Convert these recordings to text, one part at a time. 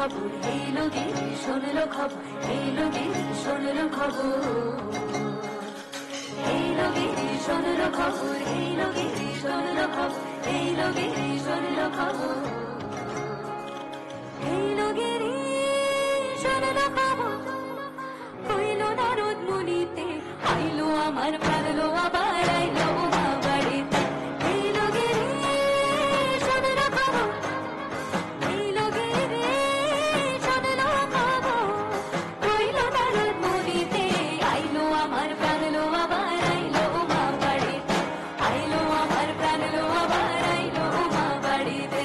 খবর, এই লোকে শুনলো খবর, এই লোকে শুনলো খবর, এই লোকে শুনলো খবর, এই লোকে শুনলো খবর, এই লোকে শুনলো খবর, এই লোকে শুনলো খবর। হইল নারদ মুনিতে, আইলো আমার প্রাণলো আবার আইলো মা বাড়িতে। এই লোকে শুনলো খবর, এই লোকে শুনলো খবর। হইল নারদ মুনিতে, আইলো আমার প্রাণলো আবার আইলো মা বাড়িতে, আইলো আমার প্রাণলো আবার আইলো মা বাড়িতে।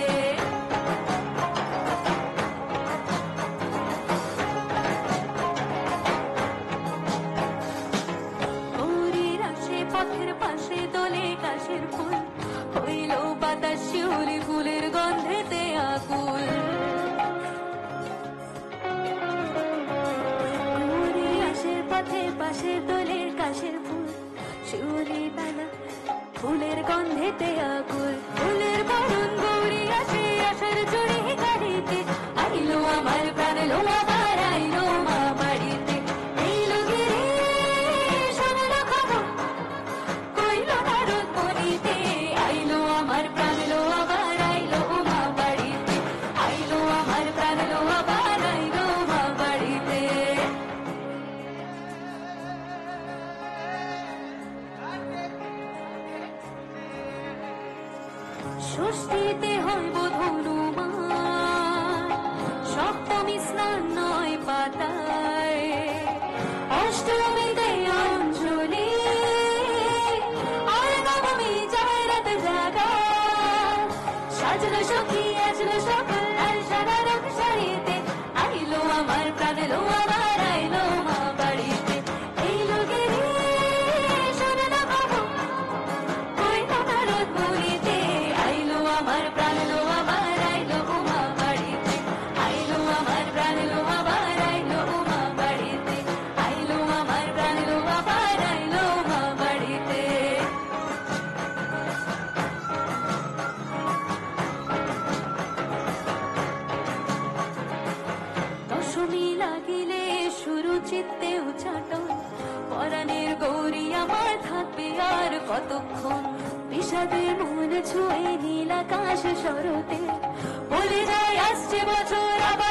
পথের পাশে দোলে কাশের ফুল, হইল বাতাস শিউলি ফুলের গন্ধেতে আকুল। গৌরী আসে পথের পাশে দোলে কাশের ফুল, শিউলি পানা ফুলের গন্ধেতে আকুল। ফুলের বরণ গৌরী আসে আসার জুড়ি গাড়িতে, আইলো আমার প্রাণ লো আবার আইলো মা বাড়িতে। এই লোকে শুনলো খবর, কইলো নারদ মুনিতে, আইলো আমার প্রাণ লো আবার আইলো মা বাড়িতে, আইলো আমার প্রাণ লো আবার আইলো মা বাড়িতে। ষষ্ঠীতে হইব ধনুমান, সপ্তমী স্নান নয় পাতায়, অষ্টমীতে অঞ্জলি, আর নবমী জাগরত জাগা। সাজলো সখী আজলো সকাল, আর সারা রং শাড়িতে, আইলো আমার প্রাণ লো আবার আইলো মা বাড়িতে। এই লোকে শুনলো খবর, কইলো নারদ মুনিতে, আইলো আমার প্রাণ লো আবার আইলো মা বাড়িতে, আইলো আমার প্রাণ লো আবার আইলো মা বাড়িতে, আইলো আমার প্রাণ লো আবার আইলো মা বাড়িতে। দশমী লাগিলে শুরু চিত্তে উচাটন, পরাণের গৌরী আমার থাকবে আর কতক্ষণ। বিষাদে মন ছুঁয়ে নীল আকাশ শরতে, বলে যায় আসছে বছর আবার।